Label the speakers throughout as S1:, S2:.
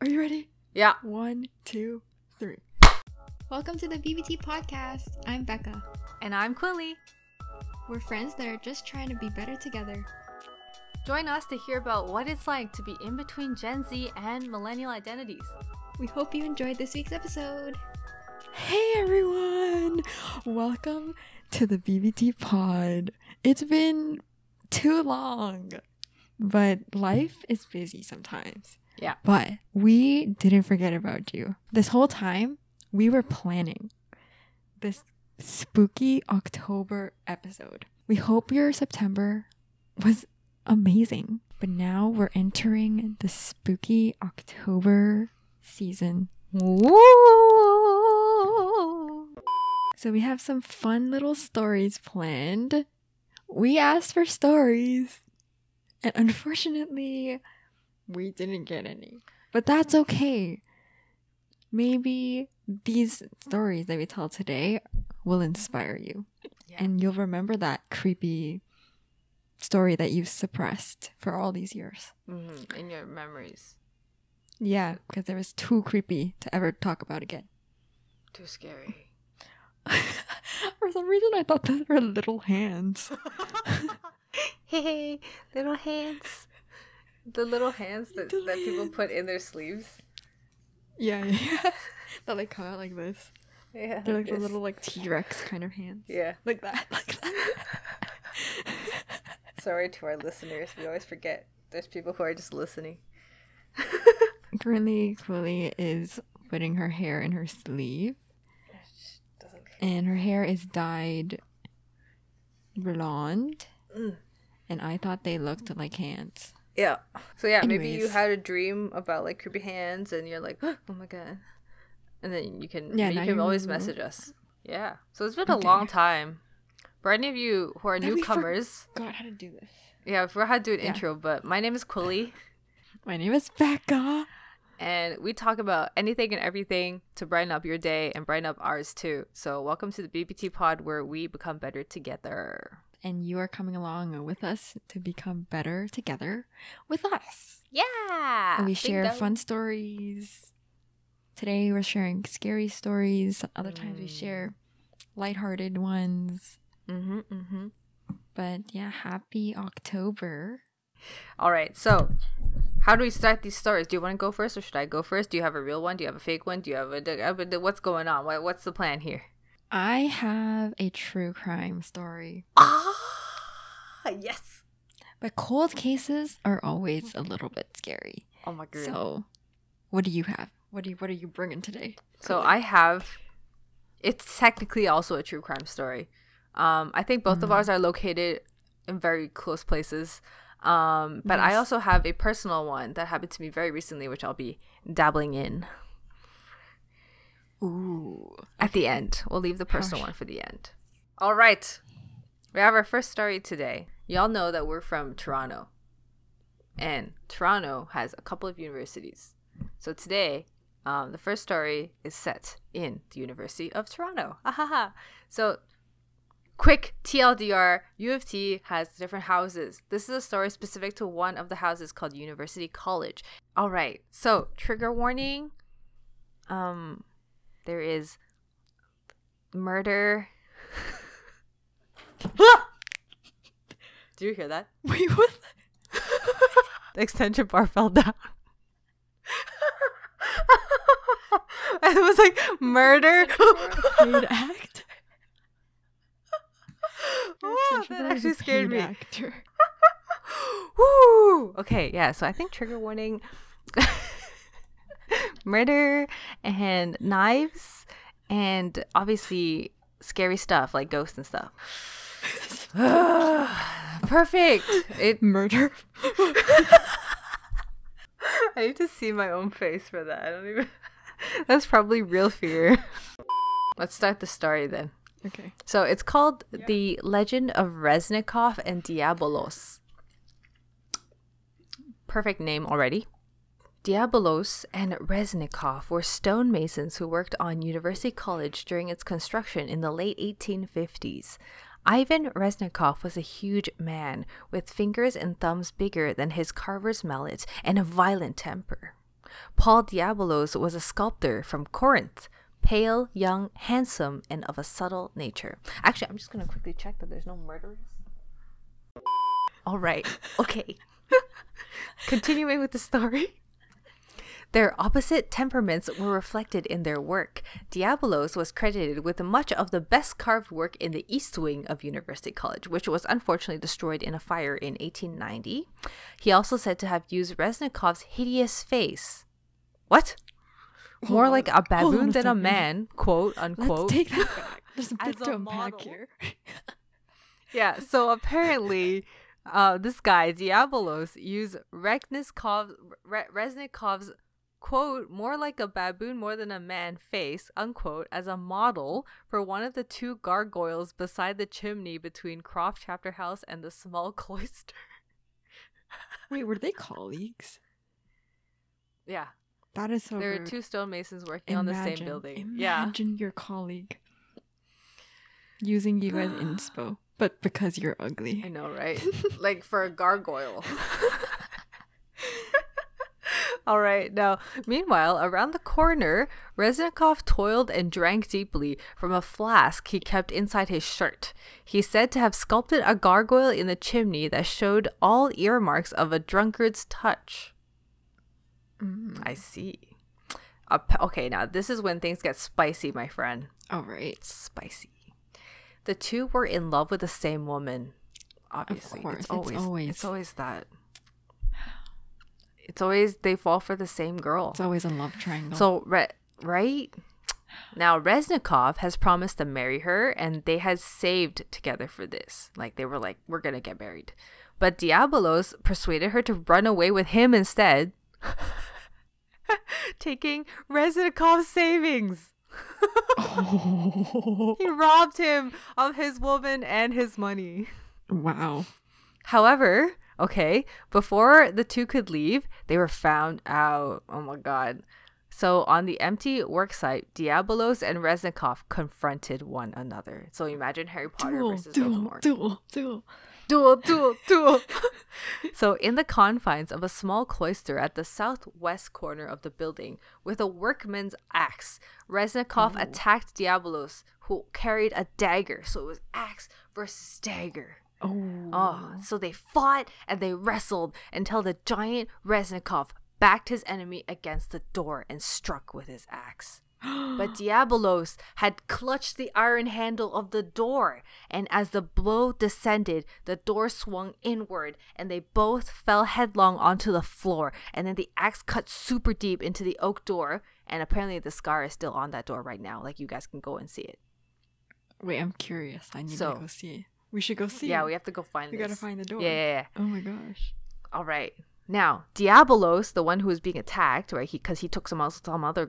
S1: Are you ready?
S2: Yeah.
S1: 1, 2, 3.
S3: Welcome to the BBT Podcast. I'm Becca.
S2: And I'm Quilly.
S3: We're friends that are just trying to be better together.
S2: Join us to hear about what it's like to be in between Gen Z and millennial identities.
S3: We hope you enjoyed this week's episode.
S1: Hey everyone! Welcome to the BBT Pod. It's been too long, but life is busy sometimes.
S2: Yeah.
S1: But we didn't forget about you. This whole time, we were planning this spooky October episode. We hope your September was amazing. But now we're entering the spooky October season.
S2: Woo!
S1: So we have some fun little stories planned. We asked for stories, and unfortunately, we didn't get any. But that's okay. Maybe these stories that we tell today will inspire you. Yeah. And you'll remember that creepy story that you've suppressed for all these years.
S2: In your memories.
S1: Yeah, because it was too creepy to ever talk about again.
S2: Too scary.
S1: For some reason, I thought those were little hands.
S2: Hey, little hands. The little hands that people put in their sleeves.
S1: Yeah. That like come out like this.
S2: Yeah.
S1: They're like the little like T-Rex kind of hands.
S2: Yeah.
S1: Like that.
S2: Sorry to our listeners. We always forget there's people who are just listening.
S1: Currently, Quilly is putting her hair in her sleeve. And her hair is dyed blonde. And I thought they looked like hands.
S2: Yeah. So yeah,
S1: Anyways.
S2: Maybe you had a dream about like creepy hands and you're like, oh my god. And then you can always message us. Yeah. So it's been a long time. For any of you who are newcomers.
S1: God, how to do this.
S2: Yeah, I forgot how to do an intro, but my name is Quilly.
S1: My name is Becca.
S2: And we talk about anything and everything to brighten up your day and brighten up ours too. So welcome to the BBT Pod, where we become better together.
S1: And you are coming along with us to become better together with us.
S2: Yeah.
S1: And we share fun stories. Today we're sharing scary stories. Other times we share lighthearted ones. But yeah, happy October.
S2: All right. So how do we start these stories? Do you want to go first or should I go first? Do you have a real one? Do you have a fake one? Do you have a what's going on? What's the plan here?
S1: I have a true crime story.
S2: Yes.
S1: But cold cases are always a little bit scary.
S2: Oh my god.
S1: So, what do you have? What are you bringing today?
S2: So I have. It's technically also a true crime story. I think both of ours are located in very close places. But yes. I also have a personal one that happened to me very recently, which I'll be dabbling in.
S1: Ooh.
S2: At the end. We'll leave the personal one for the end. All right. We have our first story today. Y'all know that we're from Toronto. And Toronto has a couple of universities. So today, the first story is set in the University of Toronto. So, quick TLDR, U of T has different houses. This is a story specific to one of the houses called University College. All right. So, trigger warning. There is murder. Do you hear that?
S1: Wait, what?
S2: The extension bar fell down. And it was like murder.
S1: Paid actor.
S2: Oh, that actually scared me.
S1: Actor.
S2: Woo! Okay, yeah. So I think trigger warning. Murder and knives and obviously scary stuff like ghosts and stuff. Perfect.
S1: Murder.
S2: I need to see my own face for that. I don't even. That's probably real fear. Let's start the story then.
S1: Okay.
S2: So it's called The Legend of Reznikov and Diabolos. Perfect name already. Diabolos and Reznikov were stonemasons who worked on University College during its construction in the late 1850s. Ivan Reznikov was a huge man with fingers and thumbs bigger than his carver's mallet and a violent temper. Paul Diabolos was a sculptor from Corinth, pale, young, handsome, and of a subtle nature. Actually, I'm just going to quickly check that there's no murderers. All right. Okay. Continuing with the story. Their opposite temperaments were reflected in their work. Diabolos was credited with much of the best carved work in the East Wing of University College, which was unfortunately destroyed in a fire in 1890. He also said to have used Reznikov's hideous face. What? More like a baboon than a man, quote unquote.
S1: Let's take that back. There's a
S2: As
S1: bit
S2: a
S1: to unpack
S2: model.
S1: here.
S2: Yeah, so apparently this guy, Diabolos, used Reznikov's, quote, more like a baboon more than a man face, unquote, as a model for one of the two gargoyles beside the chimney between Croft Chapter House and the small cloister.
S1: Wait, were they colleagues?
S2: Yeah.
S1: That is so
S2: There
S1: rude.
S2: are two stonemasons working on the same building. Yeah.
S1: Imagine your colleague using you as inspo, but because you're ugly.
S2: I know, right? Like for a gargoyle. All right. Now, meanwhile, around the corner, Reznikov toiled and drank deeply from a flask he kept inside his shirt. He's said to have sculpted a gargoyle in the chimney that showed all earmarks of a drunkard's touch. I see. Okay, now this is when things get spicy, my friend.
S1: All right.
S2: Spicy. The two were in love with the same woman. Obviously,
S1: Of course,
S2: it's always that. It's always they fall for the same girl.
S1: It's always a love triangle.
S2: So, right? Now, Reznikov has promised to marry her, and they had saved together for this. Like, they were like, we're going to get married. But Diabolos persuaded her to run away with him instead, taking Reznikov's savings. He robbed him of his woman and his money.
S1: Wow.
S2: However, okay, before the two could leave, they were found out. Oh my god. So on the empty worksite, Diabolos and Reznikov confronted one another. So imagine Harry Potter versus Voldemort. Duel. So in the confines of a small cloister at the southwest corner of the building, with a workman's axe, Reznikov attacked Diabolos, who carried a dagger. So it was axe versus dagger. So they fought and they wrestled until the giant Reznikov backed his enemy against the door and struck with his axe. But Diabolos had clutched the iron handle of the door, and as the blow descended, the door swung inward and they both fell headlong onto the floor, and then the axe cut super deep into the oak door, and apparently the scar is still on that door right now. Like, you guys can go and see it.
S1: Wait, I'm curious. I need to go see it. We should go see it.
S2: Yeah, we have to go find
S1: We
S2: this.
S1: gotta find the door.
S2: Yeah.
S1: Oh my gosh.
S2: All right. Now, Diabolos, the one who was being attacked, right? Because he took some other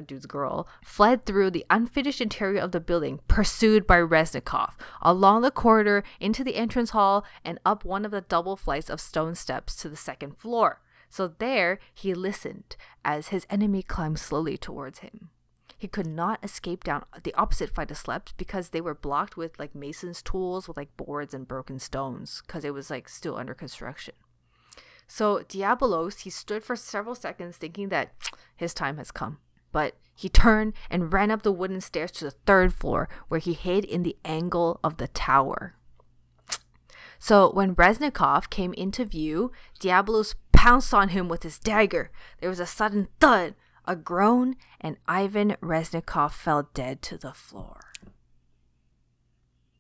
S2: dude's girl, fled through the unfinished interior of the building, pursued by Reznikov, along the corridor, into the entrance hall, and up one of the double flights of stone steps to the second floor. So there, he listened as his enemy climbed slowly towards him. He could not escape down the opposite flight of steps because they were blocked with like mason's tools with like boards and broken stones because it was like still under construction. So Diabolos, he stood for several seconds thinking that his time has come. But he turned and ran up the wooden stairs to the third floor where he hid in the angle of the tower. So when Reznikov came into view, Diabolos pounced on him with his dagger. There was a sudden thud, a groan, and Ivan Reznikov fell dead to the floor.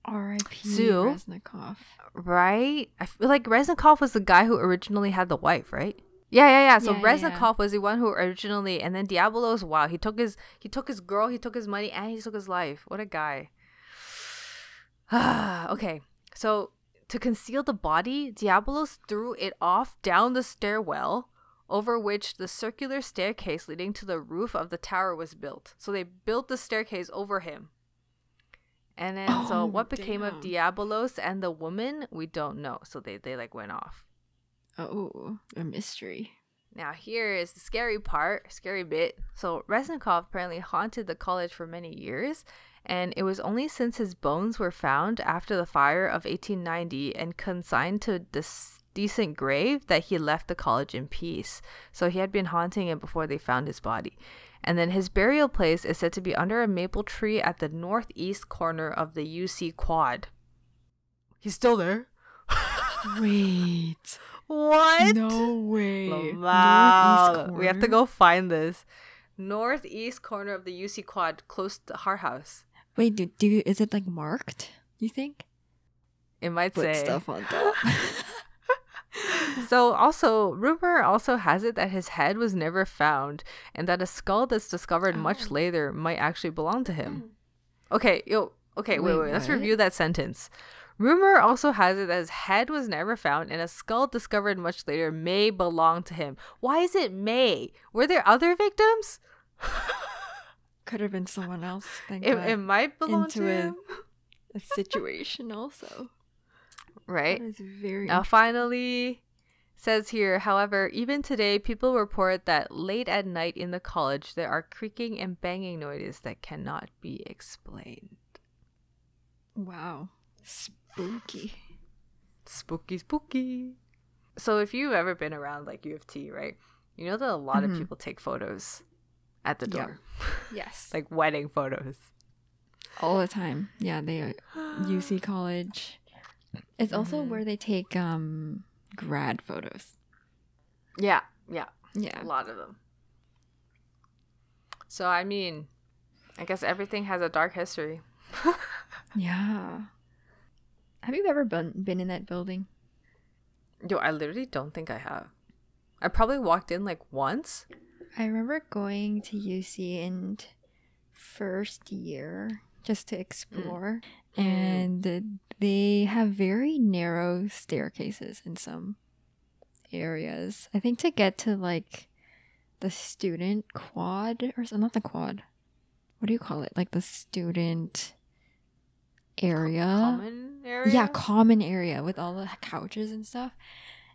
S1: R.I.P.
S2: Sue?
S1: Reznikov.
S2: Right? I feel like Reznikov was the guy who originally had the wife, right? Yeah. So
S1: Yeah,
S2: Reznikov was the one who originally, and then Diabolos, wow, he took his girl, he took his money, and he took his life. What a guy. Okay, so to conceal the body, Diabolos threw it off down the stairwell, over which the circular staircase leading to the roof of the tower was built. So they built the staircase over him. And then, so what became of Diabolos and the woman, we don't know. So they like went off.
S1: Oh, a mystery.
S2: Now here is the scary bit. So Reznikov apparently haunted the college for many years, and it was only since his bones were found after the fire of 1890 and consigned to decent grave that he left the college in peace. So he had been haunting it before they found his body. And then his burial place is said to be under a maple tree at the northeast corner of the UC Quad. He's still there.
S1: Wait.
S2: What?
S1: No way.
S2: Wow. We have to go find this. Northeast corner of the UC Quad, close to our house.
S1: Wait, is it like marked? You think?
S2: It might
S1: Put
S2: say
S1: stuff on top.
S2: So also, rumor also has it that his head was never found and that a skull that's discovered much later might actually belong to him. Okay, wait, let's
S1: what?
S2: review that sentence. Rumor also has it that his head was never found and a skull discovered much later may belong to him. Why is it may? Were there other victims?
S1: Could have been someone else.
S2: It might belong
S1: into
S2: to him.
S1: a situation also.
S2: Right?
S1: That is very
S2: Now, finally, says here, however, even today, people report that late at night in the college, there are creaking and banging noises that cannot be explained.
S1: Wow. Spooky.
S2: Spooky. So if you've ever been around like U of T, right? You know that a lot of people take photos at the door.
S1: Yes.
S2: Like wedding photos.
S1: All the time. Yeah, they are UC College. It's also where they take grad photos.
S2: Yeah.
S1: Yeah.
S2: A lot of them. So, I mean, I guess everything has a dark history.
S1: Yeah. Have you ever been in that building?
S2: Yo, I literally don't think I have. I probably walked in like once.
S1: I remember going to UC in first year just to explore. And they have very narrow staircases in some areas. I think to get to like the student quad or not the quad. What do you call it? Like the student area.
S2: Common area?
S1: Yeah, common area with all the couches and stuff.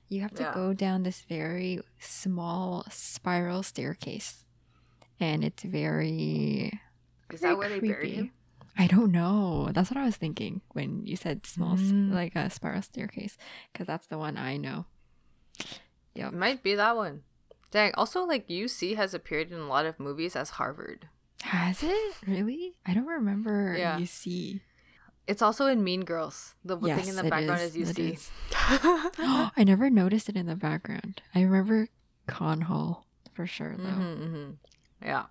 S1: You have to go down this very small spiral staircase. And it's very
S2: Is that where they buried
S1: creepy.
S2: him?
S1: I don't know. That's what I was thinking when you said small, like a spiral staircase, because that's the one I know. Yep.
S2: It might be that one. Dang. Also, like UC has appeared in a lot of movies as Harvard.
S1: Has it? Really? I don't remember
S2: Yeah.
S1: UC.
S2: It's also in Mean Girls. The thing in
S1: Yes,
S2: the
S1: it
S2: background
S1: is.
S2: is
S1: It
S2: UC.
S1: is. I never noticed it in the background. I remember Con Hall for sure, though.
S2: Yeah.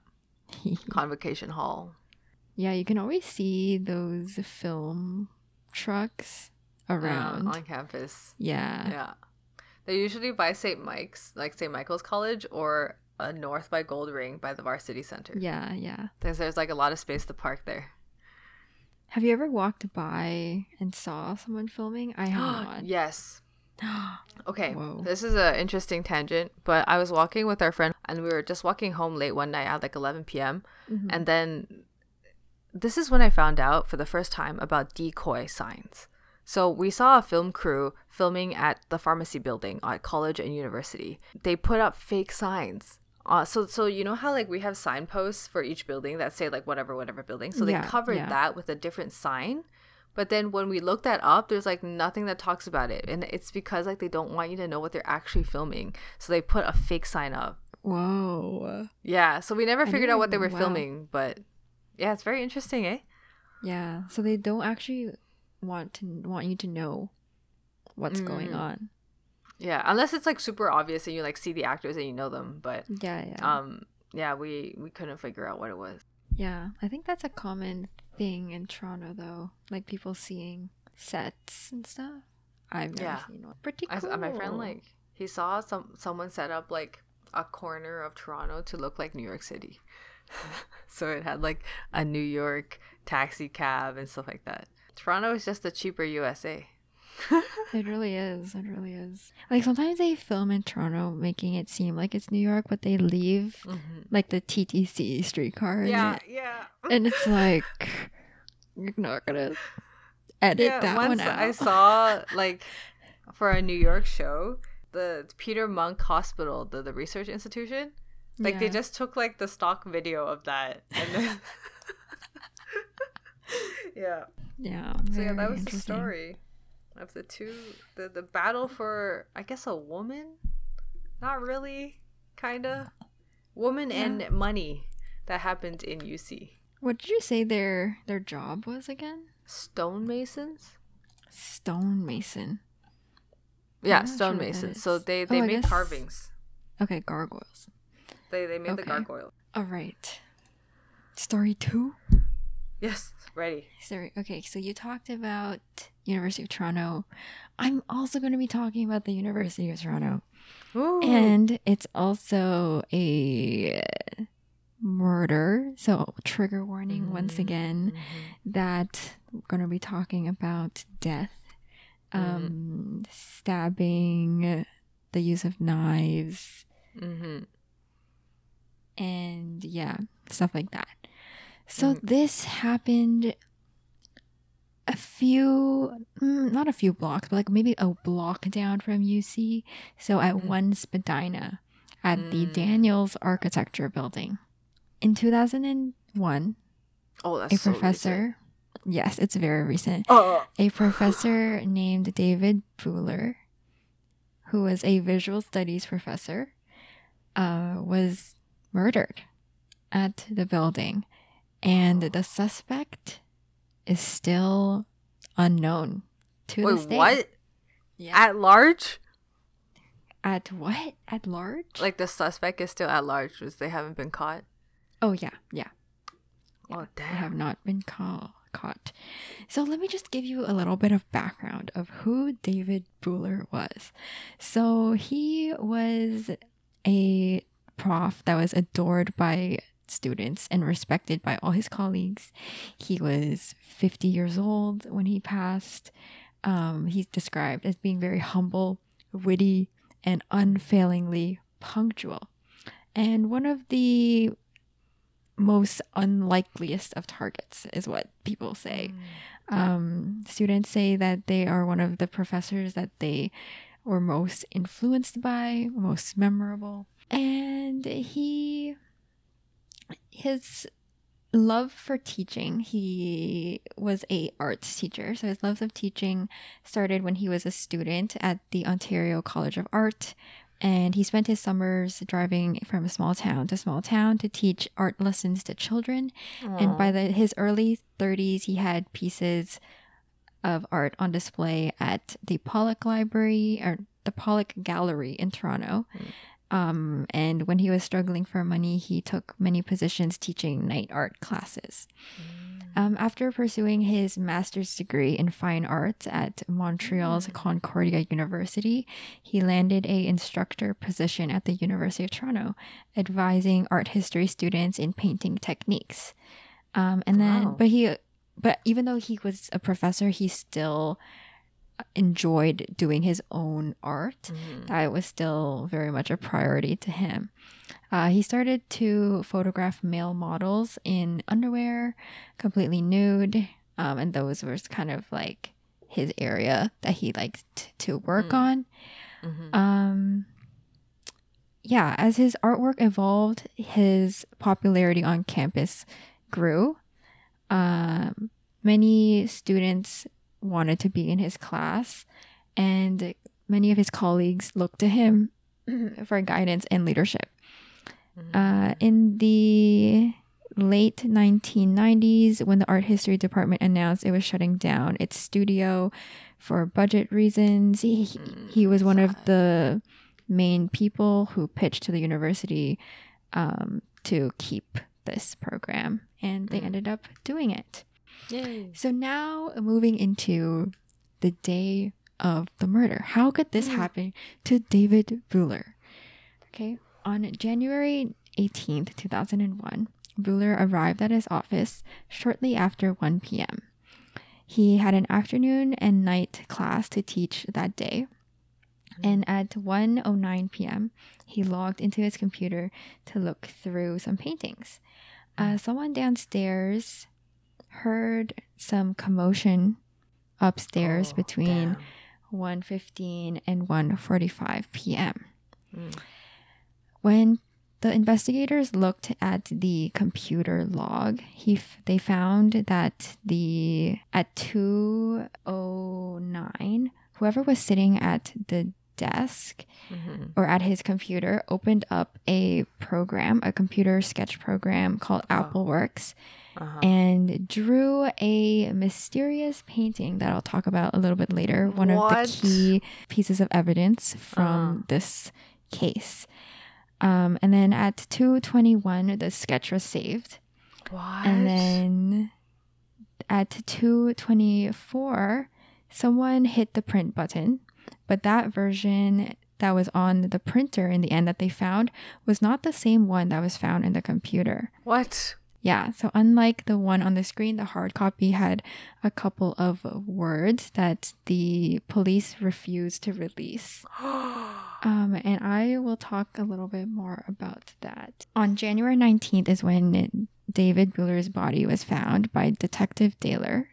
S2: Convocation Hall.
S1: Yeah, you can always see those film trucks around.
S2: On campus.
S1: Yeah.
S2: Yeah. They're usually by St. Mike's, like St. Michael's College, or north by Gold Ring by the Varsity Center.
S1: Yeah, yeah.
S2: There's like a lot of space to park there.
S1: Have you ever walked by and saw someone filming? I have not.
S2: Yes. Okay,
S1: Whoa.
S2: this is an interesting tangent, but I was walking with our friend and we were just walking home late one night at like 11 p.m. And then this is when I found out for the first time about decoy signs. So we saw a film crew filming at the pharmacy building at college and university. They put up fake signs. So you know how like we have signposts for each building that say like whatever building. So they covered that with a different sign. But then when we looked that up, there's like nothing that talks about it. And it's because like they don't want you to know what they're actually filming. So they put a fake sign up.
S1: Whoa.
S2: Yeah. So we never figured out what they were
S1: wow.
S2: filming. But yeah, it's very interesting, eh?
S1: Yeah. So they don't actually want you to know what's going on.
S2: Yeah. Unless it's like super obvious and you like see the actors and you know them. But
S1: Yeah.
S2: we couldn't figure out what it was.
S1: Yeah. I think that's a common thing in Toronto though. Like people seeing sets and stuff. I've never seen one. Pretty cool.
S2: My friend, like, he saw someone set up like a corner of Toronto to look like New York City. So it had like a New York taxi cab and stuff like that. Toronto is just a cheaper USA.
S1: It really is. It really is. Like sometimes they film in Toronto making it seem like it's New York, but they leave like the TTC streetcar in it.
S2: Yeah.
S1: And it's like you're not gonna edit that one out.
S2: I saw like for a New York show, the Peter Monk Hospital, the research institution, like they just took like the stock video of that and then
S1: Yeah.
S2: so yeah, that was the story. of the two, the battle for, I guess, a woman? Not really, kind of. Woman and money that happened in UC.
S1: What did you say their job was again?
S2: Stonemasons?
S1: Stonemason.
S2: Yeah,
S1: I'm not sure what that
S2: stonemasons.
S1: is.
S2: So they
S1: Oh, I
S2: made
S1: guess-
S2: carvings.
S1: Okay, gargoyles.
S2: They made the
S1: Okay.
S2: gargoyle.
S1: All right. Story 2?
S2: Yes, ready.
S1: Sorry. Okay, so you talked about University of Toronto. I'm also going to be talking about the University of Toronto.
S2: Ooh.
S1: And it's also a murder. So trigger warning once again that we're going to be talking about death, stabbing, the use of knives, and yeah, stuff like that. So this happened a few, not a few blocks, but like maybe a block down from UC. So at 1 Spadina at the Daniels Architecture Building. In 2001,
S2: Oh, that's
S1: a
S2: so
S1: professor, yes, it's very recent,
S2: recent.
S1: a professor named David Buller, who was a visual studies professor, was murdered at the building. And the suspect is still unknown to this
S2: Wait,
S1: day.
S2: what?
S1: Yeah.
S2: At large?
S1: At what? At large?
S2: Like the suspect is still at large because they haven't been caught?
S1: Oh, yeah, yeah.
S2: Oh,
S1: They have
S2: damn.
S1: not been caught. So let me just give you a little bit of background of who David Buller was. So he was a prof that was adored by students and respected by all his colleagues. He was 50 years old when he passed. He's described as being very humble, witty, and unfailingly punctual. And one of the most unlikeliest of targets is what people say. Students say that they are one of the professors that they were most influenced by, most memorable. And his love for teaching, he was a arts teacher, so his love of teaching started when he was a student at the Ontario College of Art, and he spent his summers driving from small town to teach art lessons to children. And by his early 30s, he had pieces of art on display at the Pollock Library or the Pollock Gallery in Toronto. And when he was struggling for money, he took many positions teaching night art classes. After pursuing his master's degree in fine arts at Montreal's Concordia University, he landed an instructor position at the University of Toronto, advising art history students in painting techniques. But even though he was a professor, he still enjoyed doing his own art. That was still very much a priority to him. He started to photograph male models in underwear, completely nude, and those were kind of like his area that he liked to work on. As his artwork evolved, his popularity on campus grew. Many students wanted to be in his class, and many of his colleagues looked to him for guidance and leadership. In the late 1990s, when the art history department announced it was shutting down its studio for budget reasons, he was one of the main people who pitched to the university to keep this program, and they ended up doing it.
S2: Yay.
S1: So now moving into the day of the murder. How could this happen to David Buller? Okay, on January 18th, 2001, Buller arrived at his office shortly after 1 p.m. He had an afternoon and night class to teach that day. And at 1:09 p.m., he logged into his computer to look through some paintings. Someone downstairs heard some commotion upstairs between 1:15 and 1:45 p.m. When the investigators looked at the computer log. They found that at 2:09, whoever was sitting at the desk or at his computer opened up a computer sketch program called AppleWorks, and drew a mysterious painting that I'll talk about a little bit later. One of the key pieces of evidence from this case. And then at 2:21, the sketch was saved.
S2: What?
S1: And then at 2:24, someone hit the print button, but that version that was on the printer in the end that they found was not the same one that was found in the computer.
S2: What?
S1: Yeah, so unlike the one on the screen, the hard copy had a couple of words that the police refused to release. And I will talk a little bit more about that. On January 19th is when David Bueller's body was found by Detective Taylor.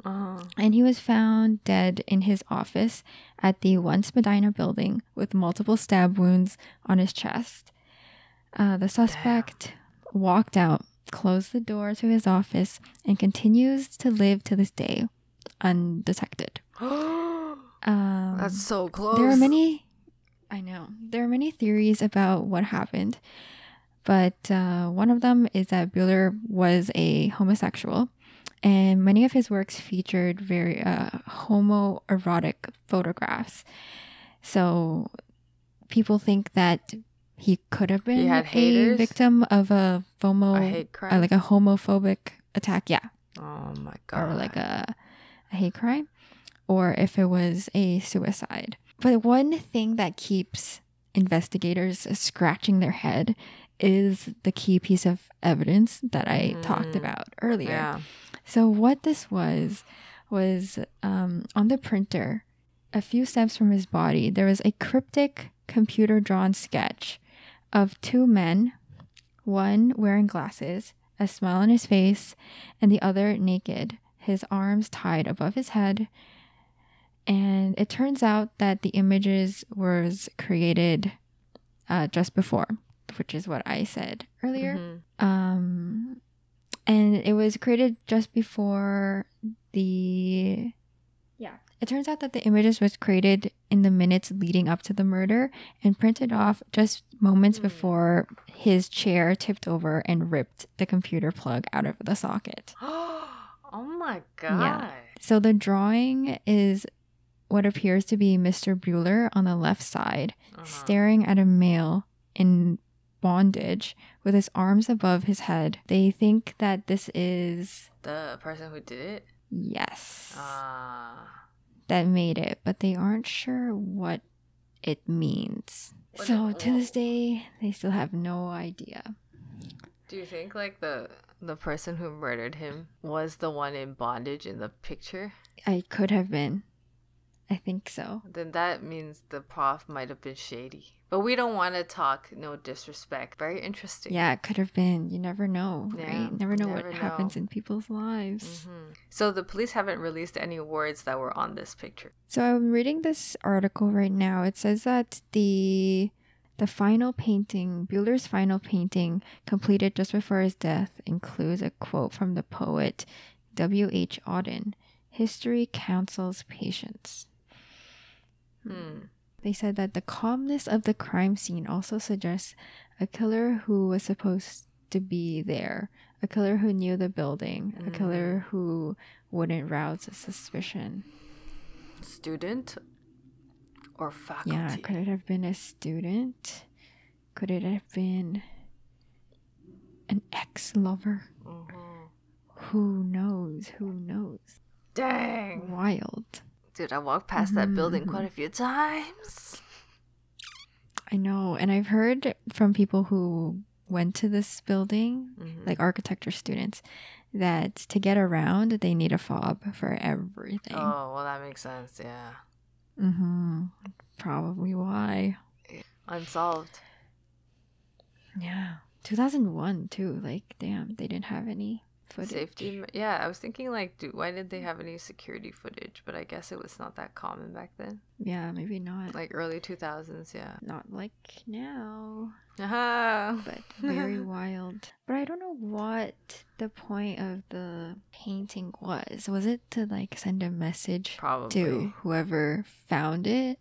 S1: And he was found dead in his office at the One Spadina building with multiple stab wounds on his chest. The suspect walked out, closed the door to his office, and continues to live to this day undetected.
S2: That's so close.
S1: There are many theories about what happened, but one of them is that Bueller was a homosexual, and many of his works featured very homoerotic photographs. So people think that he could have been a victim of a
S2: hate crime?
S1: like a homophobic attack. Yeah.
S2: Oh my God.
S1: Or like a hate crime, or if it was a suicide. But one thing that keeps investigators scratching their head is the key piece of evidence that I talked about earlier.
S2: Yeah.
S1: So what this was on the printer, a few steps from his body, there was a cryptic computer-drawn sketch of two men, one wearing glasses, a smile on his face, and the other naked, his arms tied above his head. And it turns out that the images was created just before, which is what I said earlier. And it was created just before it turns out that the images was created in the minutes leading up to the murder and printed off just moments before his chair tipped over and ripped the computer plug out of the socket.
S2: Oh my God.
S1: Yeah. So the drawing is what appears to be Mr. Bueller on the left side, staring at a male in bondage with his arms above his head. They think that this is
S2: the person who did it?
S1: Yes. That made it, but they aren't sure what it means. So to this day, they still have no idea.
S2: Do you think like the person who murdered him was the one in bondage in the picture?
S1: I could have been. I think so.
S2: Then that means the prof might have been shady. But we don't want to talk, no disrespect. Very interesting.
S1: Yeah, it could have been. You never know,
S2: Yeah,
S1: right? Never know what happens in people's lives.
S2: So the police haven't released any words that were on this picture.
S1: So I'm reading this article right now. It says that the final painting, Bueller's final painting, completed just before his death, includes a quote from the poet W.H. Auden. History counsels patience. They said that the calmness of the crime scene also suggests a killer who was supposed to be there, a killer who knew the building, a killer who wouldn't rouse suspicion.
S2: Student or faculty?
S1: Yeah, could it have been a student? Could it have been an ex-lover? Who knows? Who knows?
S2: Dang.
S1: Wild.
S2: Dude, I walked past that building quite a few times.
S1: I know. And I've heard from people who went to this building, like architecture students, that to get around, they need a fob for everything.
S2: Oh, well, that makes sense. Yeah.
S1: Probably why.
S2: Unsolved.
S1: Yeah. 2001, too. Like, damn, they didn't have any footage.
S2: Yeah, I was thinking like, why did they have any security footage? But I guess it was not that common back then.
S1: Yeah, maybe not.
S2: Like early 2000s, yeah.
S1: Not like now.
S2: Aha.
S1: But very wild. But I don't know what the point of the painting was. Was it to like send a message
S2: Probably.
S1: to whoever found it?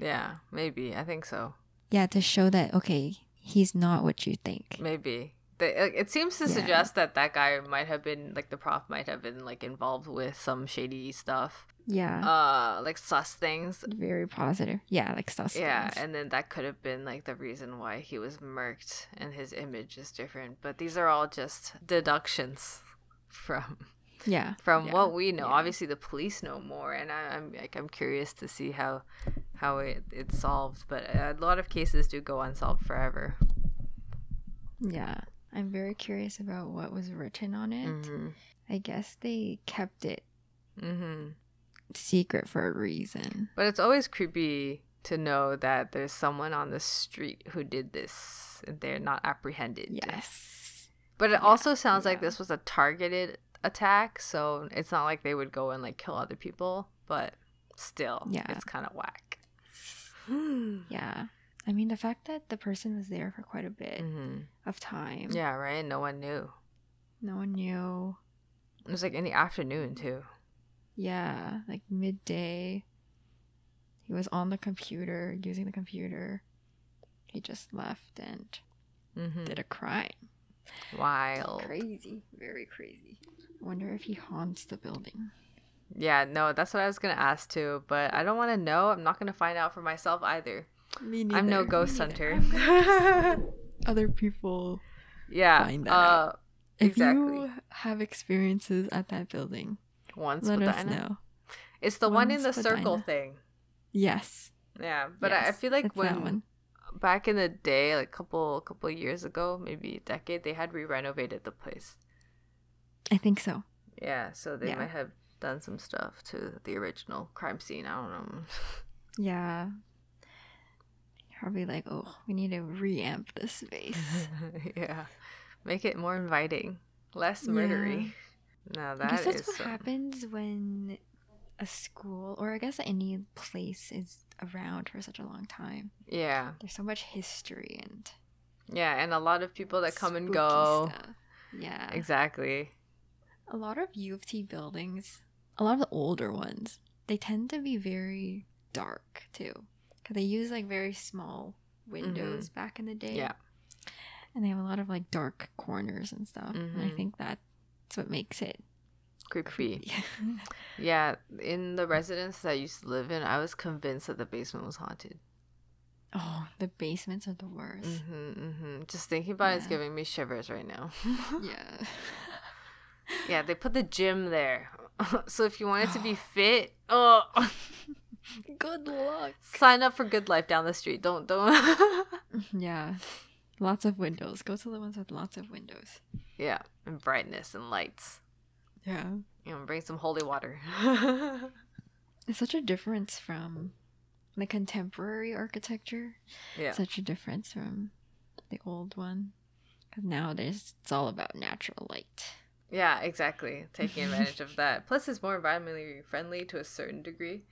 S2: Yeah, maybe. I think so.
S1: Yeah, to show that, okay, he's not what you think.
S2: Maybe. It seems to suggest that guy might have been, like, the prof might have been, like, involved with some shady stuff.
S1: Yeah.
S2: Like, sus things.
S1: Very positive. Yeah, like sus
S2: Yeah,
S1: things.
S2: and then that could have been, like, the reason why he was murked and his image is different. But these are all just deductions from what we know.
S1: Yeah.
S2: Obviously, the police know more, and I'm curious to see how it's solved. But a lot of cases do go unsolved forever.
S1: Yeah. I'm very curious about what was written on it.
S2: Mm-hmm.
S1: I guess they kept it
S2: Mm-hmm.
S1: secret for a reason.
S2: But it's always creepy to know that there's someone on the street who did this and they're not apprehended.
S1: Yes.
S2: But it also sounds like this was a targeted attack, so it's not like they would go and like kill other people, but still, it's kind of whack.
S1: Yeah. I mean, the fact that the person was there for quite a bit of time.
S2: Yeah, right? No one knew.
S1: No one knew.
S2: It was like in the afternoon, too.
S1: Yeah, like midday. He was on the computer, using the computer. He just left and did a crime.
S2: Wild.
S1: Crazy. Very crazy. I wonder if he haunts the building.
S2: Yeah, no, that's what I was going to ask, too. But I don't want to know. I'm not going to find out for myself either.
S1: Me neither.
S2: I'm no ghost hunter.
S1: Other people
S2: find
S1: that out. If
S2: exactly.
S1: you have experiences at that building,
S2: Once
S1: let
S2: with
S1: us
S2: Dinah.
S1: know.
S2: It's the one in the
S1: Once with
S2: circle
S1: Dinah.
S2: thing.
S1: Yes.
S2: Yeah, but I
S1: Yes,
S2: feel like
S1: it's that
S2: when
S1: one.
S2: back in the day, like couple years ago, maybe a decade, they had re-renovated the place.
S1: I think so.
S2: Yeah, so they
S1: Yeah.
S2: might have done some stuff to the original crime scene. I don't know.
S1: Yeah. Probably like, oh, we need to reamp this space.
S2: Yeah, make it more inviting, less murdery. No,
S1: I
S2: that
S1: guess that's
S2: is
S1: what happens when a school, or I guess any place, is around for such a long time.
S2: Yeah,
S1: There's so much history and
S2: and a lot of people that come and
S1: spooky
S2: go.
S1: stuff. Yeah.
S2: Exactly.
S1: A lot of U of T buildings, a lot of the older ones, they tend to be very dark too. Because they use like very small windows back in the day.
S2: Yeah.
S1: And they have a lot of like dark corners and stuff. And I think that's what makes it
S2: Creepy. Yeah, in the residence that I used to live in, I was convinced that the basement was haunted.
S1: Oh, the basements are the worst.
S2: Just thinking about it's giving me shivers right now.
S1: Yeah.
S2: Yeah, they put the gym there. So if you wanted to be fit,
S1: Good luck.
S2: sign up for Good Life down the street. Don't.
S1: Yeah. Lots of windows. Go to the ones with lots of windows.
S2: Yeah, and brightness and lights.
S1: Yeah.
S2: Bring some holy water.
S1: It's such a difference from the contemporary architecture.
S2: Yeah.
S1: Such a difference from the old one. Because nowadays it's all about natural light.
S2: Yeah, exactly. Taking advantage of that. Plus, it's more environmentally friendly to a certain degree.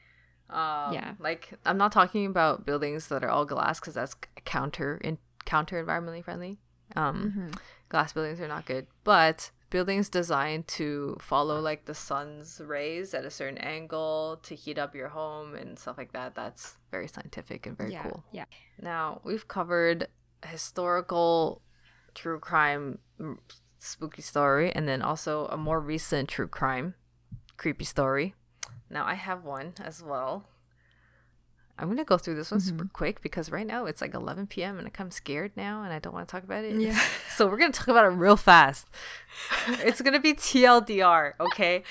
S2: Like, I'm not talking about buildings that are all glass because that's counter environmentally friendly. Glass buildings are not good, but buildings designed to follow like the sun's rays at a certain angle to heat up your home and stuff like that. That's very scientific and very cool.
S1: Yeah.
S2: Now, we've covered historical true crime spooky story and then also a more recent true crime creepy story. Now, I have one as well. I'm going to go through this one super quick because right now it's like 11 p.m. and I'm scared now and I don't want to talk about it.
S1: Yeah.
S2: So we're going to talk about it real fast. It's going to be TLDR, okay?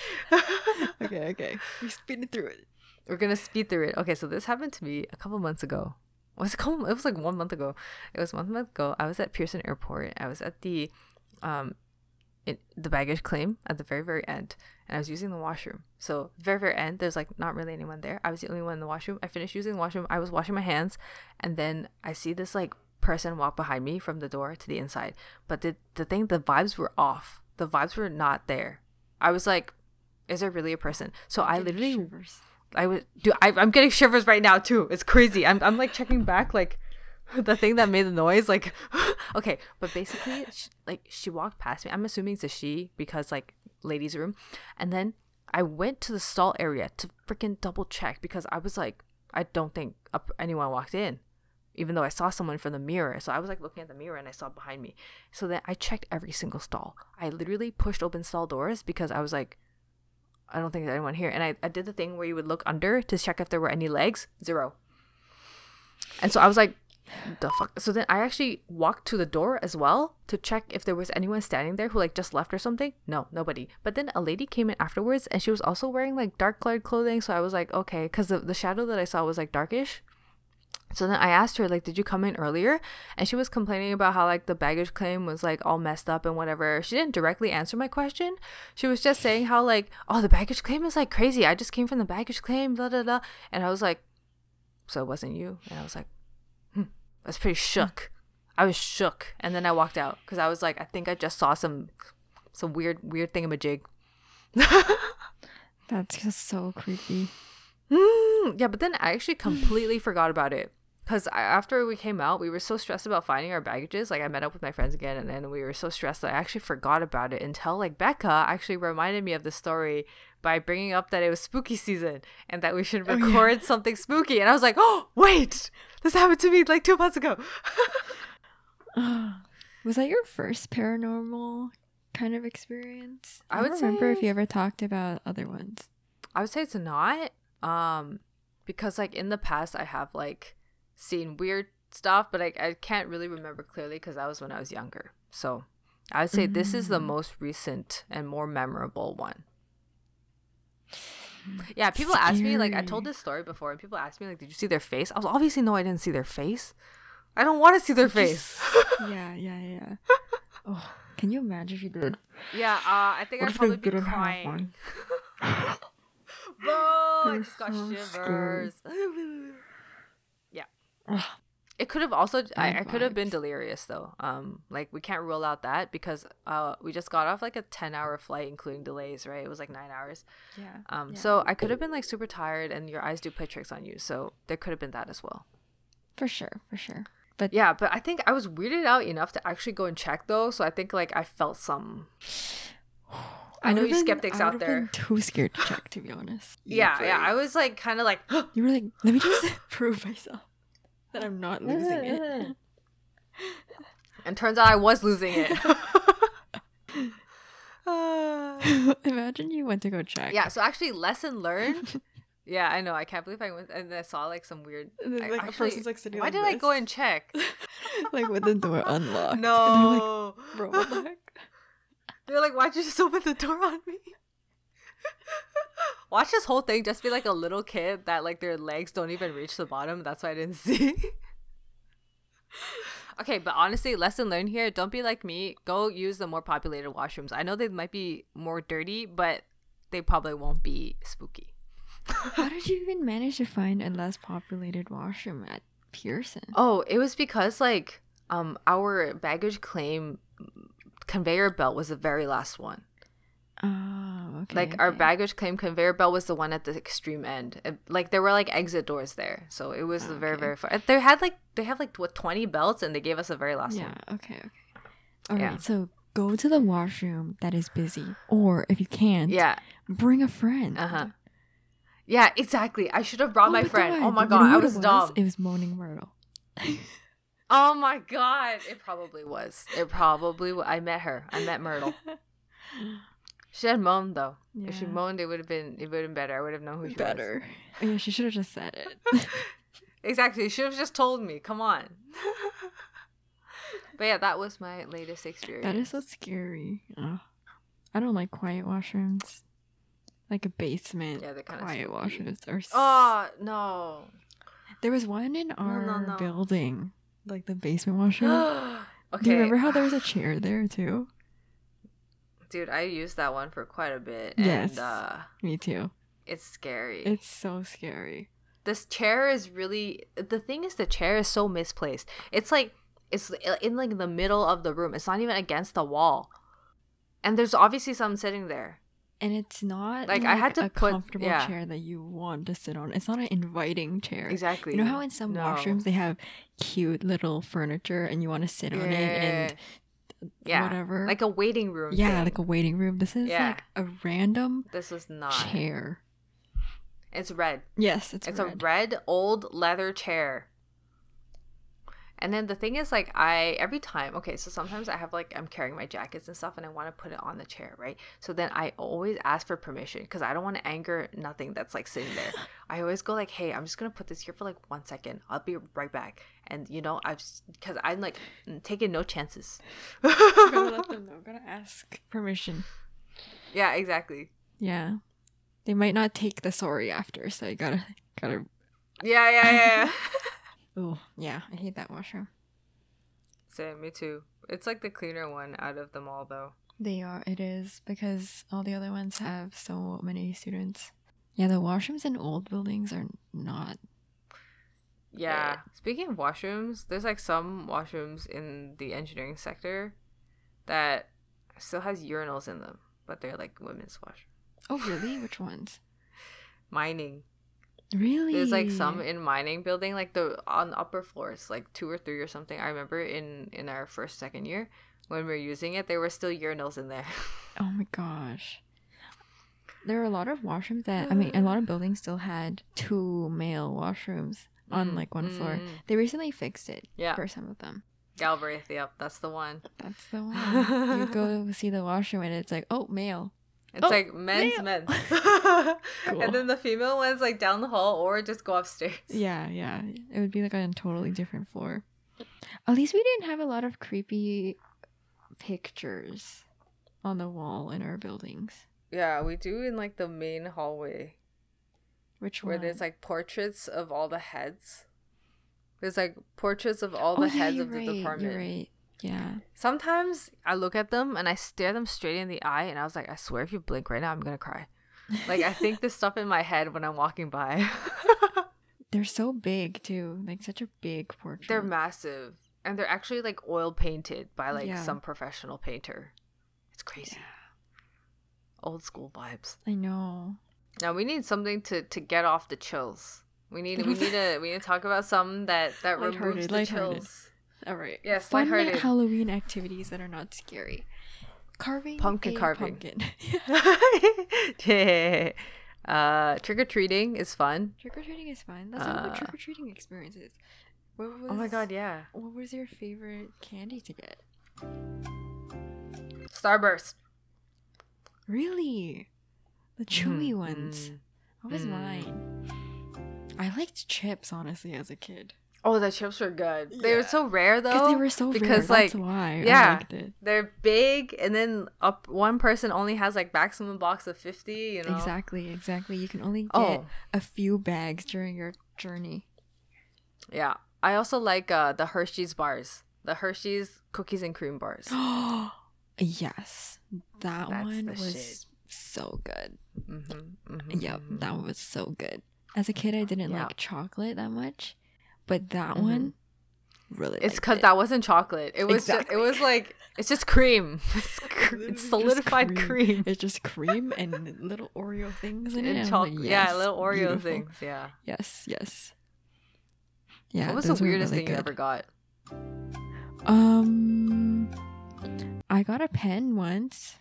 S1: Okay. We're speeding through it.
S2: We're going to speed through it. Okay, so this happened to me a couple months ago. It was like 1 month ago. It was 1 month ago. I was at Pearson Airport. I was at the baggage claim at the very, very end. And I was using the washroom. So very, very end, there's like not really anyone there. I was the only one in the washroom. I finished using the washroom. I was washing my hands. And then I see this like person walk behind me from the door to the inside. But the vibes were off. the vibes were not there. I was like, is there really a person? So I literally
S1: shivers.
S2: I'm getting shivers right now too. It's crazy. I'm like checking back like the thing that made the noise, like okay, but basically she walked past me. I'm assuming it's a she because like ladies room, and then I went to the stall area to freaking double check because I was like, I don't think anyone walked in, even though I saw someone from the mirror. So I was like looking at the mirror and I saw behind me. So then I checked every single stall. I literally pushed open stall doors because I was like, I don't think there's anyone here. And I did the thing where you would look under to check if there were any legs. 0. And so I was like, the fuck. So then I actually walked to the door as well to check if there was anyone standing there who like just left or something. No, nobody. But then a lady came in afterwards and she was also wearing like dark colored clothing. So I was like, okay, because the shadow that I saw was like darkish. So then I asked her, like, did you come in earlier? And she was complaining about how, like, the baggage claim was, like, all messed up and whatever. She didn't directly answer my question. She was just saying how, like, oh, the baggage claim is, like, crazy. I just came from the baggage claim, blah, blah, blah. And I was like, so it wasn't you? And I was like, I was pretty shook. I was shook. And then I walked out because I was like, I think I just saw some weird thingamajig.
S1: That's just so creepy.
S2: Yeah, but then I actually completely forgot about it. Because after we came out, we were so stressed about finding our baggages. Like, I met up with my friends again, and then we were so stressed that I actually forgot about it until, like, Becca actually reminded me of the story by bringing up that it was spooky season and that we should record something spooky. And I was like, oh, wait, this happened to me, like, 2 months ago.
S1: Was that your first paranormal kind of experience? I
S2: would
S1: don't remember
S2: say-
S1: if you ever talked about other ones.
S2: I would say it's not. Because, like, in the past, I have, like, seen weird stuff, but I can't really remember clearly because that was when I was younger. So I would say this is the most recent and more memorable one. Yeah, people ask me, like, I told this story before, and people ask me, like, did you see their face? I was obviously, no, I didn't see their face. I don't want to see their face.
S1: Yeah. Oh, can you imagine if you did?
S2: Yeah, I think I'd probably be crying. Bro, I just got shivers. Yeah. It could have also I could have been delirious though. Like, we can't rule out that because we just got off like a 10-hour flight including delays, right? It was like 9 hours.
S1: Yeah.
S2: So I could have been like super tired, and your eyes do play tricks on you, so there could have been that as well.
S1: For sure. But
S2: yeah, but I think I was weirded out enough to actually go and check though, so I think like I felt some. I know you skeptics out there.
S1: Been too scared to check, to be honest.
S2: Yeah. I was like kind of like
S1: you were like, let me just prove myself that I'm not losing it.
S2: And turns out I was losing it.
S1: Imagine you went to go check.
S2: Yeah, so actually lesson learned. Yeah, I know. I can't believe I went and I saw like some weird.
S1: And then, like, a person's like sitting
S2: why
S1: like
S2: did I go and check?
S1: Like with the door unlocked.
S2: No,
S1: and they're like, bro, what the heck?
S2: They're like, why'd you just open the door on me? Watch this whole thing just be like a little kid that like their legs don't even reach the bottom. That's why I didn't see. Okay, but honestly, lesson learned here. Don't be like me. Go use the more populated washrooms. I know they might be more dirty, but they probably won't be spooky.
S1: How did you even manage to find a less populated washroom at Pearson?
S2: Oh, it was because like our baggage claim conveyor belt was the very last one.
S1: Oh, okay.
S2: Like our baggage claim conveyor belt was the one at the extreme end. Like there were like exit doors there, so it was the very very far. They have like what 20 belts, and they gave us the very last one.
S1: Yeah. Okay. All right. So go to the washroom that is busy, or if you can't, bring a friend.
S2: Yeah, exactly. I should have brought my friend.
S1: God.
S2: Oh my
S1: You
S2: god,
S1: know
S2: I
S1: what
S2: was
S1: it
S2: dumb.
S1: It was Moaning Myrtle.
S2: Oh my god, it probably was. I met her. I met Myrtle. She had moaned though.
S1: Yeah.
S2: If she moaned, it would have been better. I would have known who she was.
S1: Oh, yeah, she should have just said it.
S2: Exactly. She should have just told me. Come on. But yeah, that was my latest experience.
S1: That is so scary. Oh. I don't like quiet washrooms. Like a basement. Yeah, they're kind of quiet washrooms are.
S2: Oh no.
S1: There was one in our building, like the basement washroom.
S2: Okay.
S1: Do you remember how there was a chair there too?
S2: Dude, I used that one for quite a bit.
S1: Yes,
S2: and,
S1: me too.
S2: It's scary.
S1: It's so scary.
S2: This chair is really... The thing is, the chair is so misplaced. It's like... It's in like the middle of the room. It's not even against the wall. And there's obviously some sitting there.
S1: And it's not
S2: Like, I had to
S1: a
S2: put-
S1: comfortable
S2: yeah.
S1: chair that you want to sit on. It's not an inviting chair.
S2: Exactly.
S1: You know how in some
S2: No.
S1: washrooms they have cute little furniture and you want to sit on it and
S2: Yeah.
S1: whatever.
S2: Like a waiting room
S1: yeah,
S2: thing.
S1: like a waiting room. This is
S2: Yeah.
S1: like a random
S2: This was not.
S1: chair.
S2: It's red.
S1: Yes, it's
S2: It's
S1: red.
S2: a red old leather chair. And then the thing is, like, every time, okay, so sometimes I have, like, I'm carrying my jackets and stuff and I want to put it on the chair, right? So then I always ask for permission because I don't want to anger nothing that's, like, sitting there. I always go, like, hey, I'm just going to put this here for, like, 1 second. I'll be right back. And, you know, because I'm, like, taking no chances.
S1: I'm gonna let them know. I'm gonna ask permission.
S2: Yeah, exactly.
S1: Yeah. They might not take the sorry after, so you gotta.
S2: Yeah.
S1: Oh, yeah. I hate that washroom.
S2: Same, me too. It's, like, the cleaner one out of them all, though.
S1: It is, because all the other ones have so many students. Yeah, the washrooms in old buildings are not.
S2: Yeah. Speaking of washrooms, there's like some washrooms in the engineering sector that still has urinals in them, but they're like women's washrooms.
S1: Oh, really? Which ones?
S2: Mining.
S1: Really?
S2: There's like some in mining building, like on upper floors, like 2 or 3 or something. I remember in our second year when we were using it, there were still urinals in there.
S1: Oh my gosh. There are a lot of washrooms that, I mean, a lot of buildings still had 2 male washrooms on like one floor. They recently fixed it for some of them.
S2: Galbraith, yep, that's the one.
S1: That's the one. You go see the washroom and it's like, oh, male.
S2: It's like men's.
S1: Cool.
S2: And then the female one's like down the hall or just go upstairs.
S1: Yeah. It would be like on a totally different floor. At least we didn't have a lot of creepy pictures on the wall in our buildings.
S2: Yeah, we do in like the main hallway.
S1: Which one?
S2: Where there's like portraits of all the heads. There's like portraits of all the heads of the department.
S1: You're right. Yeah.
S2: Sometimes I look at them and I stare them straight in the eye and I was like, I swear if you blink right now, I'm going to cry. Like, I think this stuff in my head when I'm walking by.
S1: They're so big, too. Like, such a big portrait.
S2: They're massive. And they're actually, like, oil painted by, like, some professional painter. It's crazy. Yeah. Old school vibes.
S1: I know.
S2: Now, we need something to get off the chills. We need to talk about something that removes the chills.
S1: All right.
S2: Yes,
S1: fun
S2: lighthearted.
S1: Halloween activities that are not scary.
S2: Pumpkin carving.
S1: Pumpkin.
S2: Yeah. Trick-or-treating is fun.
S1: Trick-or-treating is fun. Let's talk about trick-or-treating experiences.
S2: Oh my god, yeah.
S1: What was your favorite candy to get?
S2: Starburst.
S1: Really? The chewy ones. What was mine? I liked chips, honestly, as a kid.
S2: Oh, the chips were good. They were so rare though.
S1: Because they were so rare. That's why I liked it.
S2: They're big, and then one person only has like maximum box of 50. You know.
S1: Exactly. You can only get a few bags during your journey.
S2: Yeah, I also like the Hershey's bars, the Hershey's cookies and cream bars.
S1: Yes, that one was
S2: shit.
S1: So good. Yep, that was so good. As a kid, I didn't like chocolate that much. But that one, really.
S2: It's because that wasn't chocolate. It was just, it was like, it's just cream. It's solidified cream.
S1: It's just cream and little Oreo things in it.
S2: And
S1: like, yes,
S2: yeah, little Oreo
S1: beautiful.
S2: things. Yeah.
S1: Yes. Yeah.
S2: What was the weirdest thing you ever got?
S1: I got a pen once.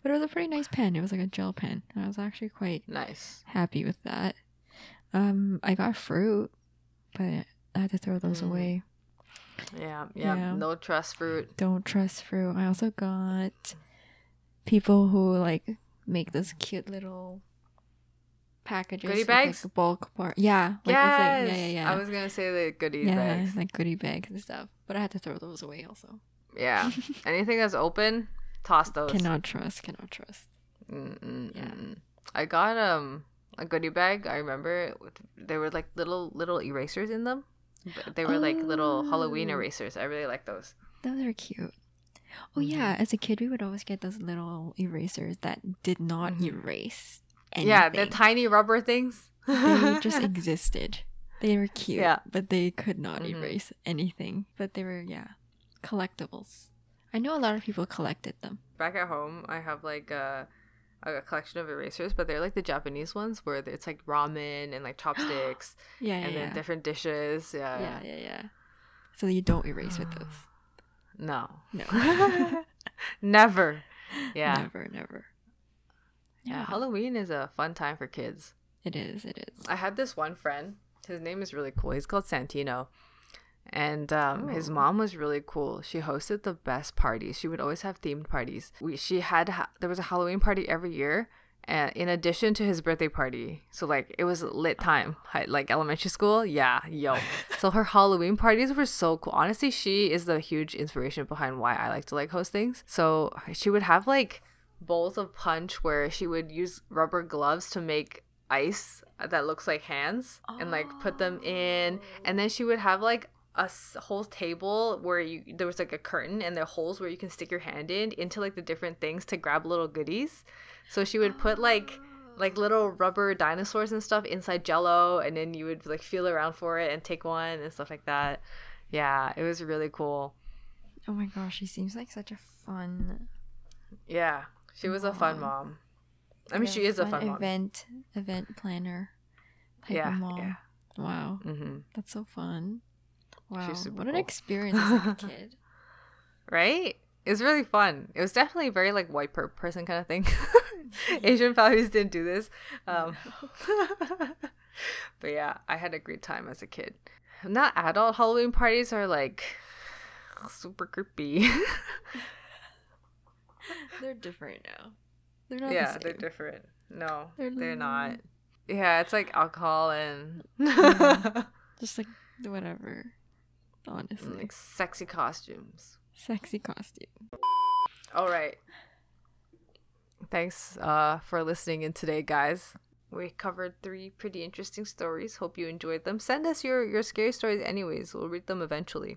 S1: But it was a pretty nice pen. It was like a gel pen. I was actually quite happy with that. I got fruit, but I had to throw those away.
S2: Yeah. No trust fruit.
S1: Don't trust fruit. I also got people who like make those cute little packages.
S2: Goodie bags?
S1: Like bulk bar. Yeah. Like,
S2: yes.
S1: It's like, yeah.
S2: I was gonna say the goodie bags.
S1: Like goodie bags and stuff. But I had to throw those away also.
S2: Yeah. Anything that's open, toss those.
S1: Cannot trust.
S2: Yeah. I got a goodie bag. I remember there were like little erasers in them. They were like little Halloween erasers. I really like those.
S1: Those are cute. Oh yeah, as a kid we would always get those little erasers that did not erase anything.
S2: Yeah, the tiny rubber things.
S1: They just existed. They were cute, but they could not erase anything. But they were collectibles. I know a lot of people collected them.
S2: Back at home, I have like a collection of erasers, but they're like the Japanese ones where it's like ramen and like chopsticks and then different dishes.
S1: Yeah. So you don't erase with those?
S2: No.
S1: No.
S2: Never. Yeah.
S1: Never.
S2: Yeah. Halloween is a fun time for kids.
S1: It is.
S2: I had this one friend. His name is really cool. He's called Santino. And his mom was really cool. She hosted the best parties. She would always have themed parties. There was a Halloween party every year, and in addition to his birthday party. So like it was lit time, like elementary school. Yeah, yo. So her Halloween parties were so cool. Honestly, she is the huge inspiration behind why I like to like host things. So she would have like bowls of punch where she would use rubber gloves to make ice that looks like hands and like put them in, and then she would have like a whole table where there was like a curtain and there are holes where you can stick your hand into like the different things to grab little goodies. So she would put like little rubber dinosaurs and stuff inside Jello, and then you would like feel around for it and take one and stuff like that. Yeah, it was really cool.
S1: Oh my gosh, she seems like such a fun.
S2: Yeah, she was a fun mom. I mean, she is a fun mom.
S1: Event planner type of mom. Yeah. Wow, that's so fun. Wow, what an experience as like a kid.
S2: Right? It was really fun. It was definitely very like white person kind of thing. Asian families didn't do this. But yeah, I had a great time as a kid. Not adult Halloween parties are like super creepy.
S1: They're different now. They're not the same.
S2: They're different. No, they're not. Yeah, it's like alcohol and
S1: just like whatever. Honestly,
S2: like sexy costumes. All right, thanks for listening in today, guys. We covered 3 pretty interesting stories. Hope you enjoyed them. Send us your scary stories anyways. We'll read them eventually.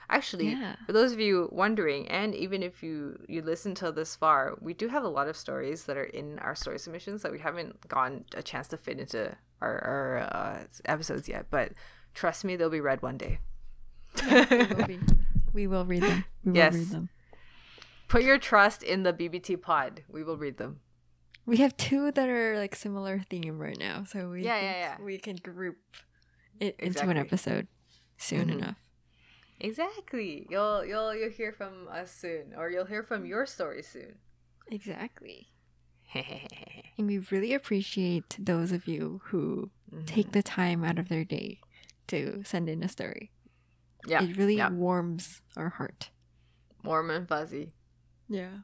S2: Actually, for those of you wondering, and even if you listen to this far, we do have a lot of stories that are in our story submissions that we haven't gotten a chance to fit into our episodes yet, but trust me, they'll be read one day.
S1: We will read them. We will read them.
S2: Put your trust in the BBT Pod. We will read them.
S1: We have 2 that are like similar theme right now, so we can group it into an episode soon enough.
S2: Exactly. You'll hear from us soon, or you'll hear from your story soon.
S1: Exactly. And we really appreciate those of you who take the time out of their day to send in a story. Yeah, it really warms our heart.
S2: Warm and fuzzy.
S1: Yeah.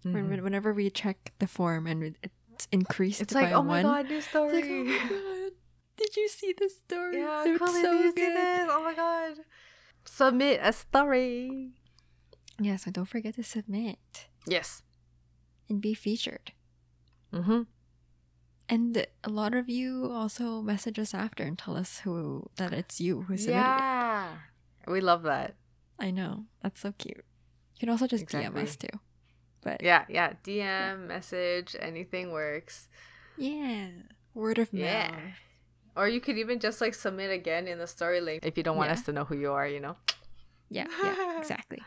S1: Whenever we check the form and it's increased,
S2: it's like, oh my god, new story.
S1: It's like, oh my god, did you see this story?
S2: Yeah, cool. So did you see this? Oh my god. Submit a story.
S1: Yeah, so don't forget to submit.
S2: Yes.
S1: And be featured. And a lot of you also message us after and tell us that it's you who submitted it.
S2: We love that.
S1: I know. That's so cute. You can also just DM us too. But
S2: yeah. DM, message, anything works.
S1: Yeah. Word of mouth.
S2: Or you could even just like submit again in the story link if you don't want us to know who you are, you know?
S1: Yeah. Exactly.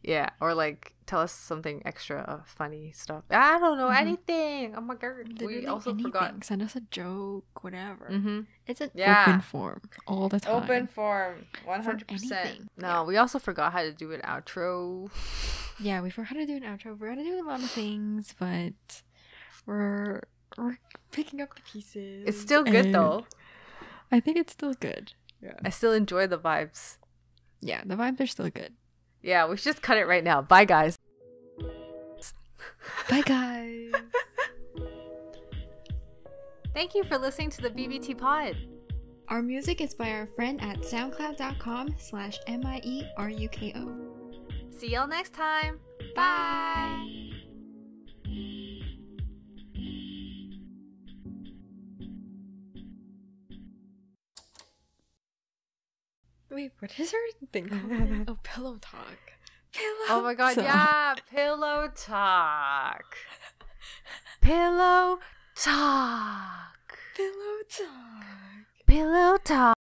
S2: Yeah, or like tell us something extra funny stuff. I don't know, anything. Oh my god.
S1: Literally
S2: we also
S1: anything.
S2: forgot.
S1: Send us a joke, whatever. It's an open form all the time.
S2: Open form, 100%. No, we also forgot how to do an outro.
S1: Yeah, we forgot how to do an outro. We're gonna do a lot of things, but we're picking up the pieces.
S2: It's still good though.
S1: I think it's still good. Yeah.
S2: I still enjoy the vibes.
S1: Yeah, the vibes are still good.
S2: Yeah, we should just cut it right now. Bye, guys.
S1: Bye, guys.
S2: Thank you for listening to the BBT Pod.
S3: Our music is by our friend at soundcloud.com/MIERUKO.
S2: See y'all next time.
S3: Bye.
S1: Wait, what is her thing called? Oh, pillow talk.
S2: Oh my god, yeah, pillow talk. Pillow talk.
S1: Pillow talk.
S2: Pillow talk.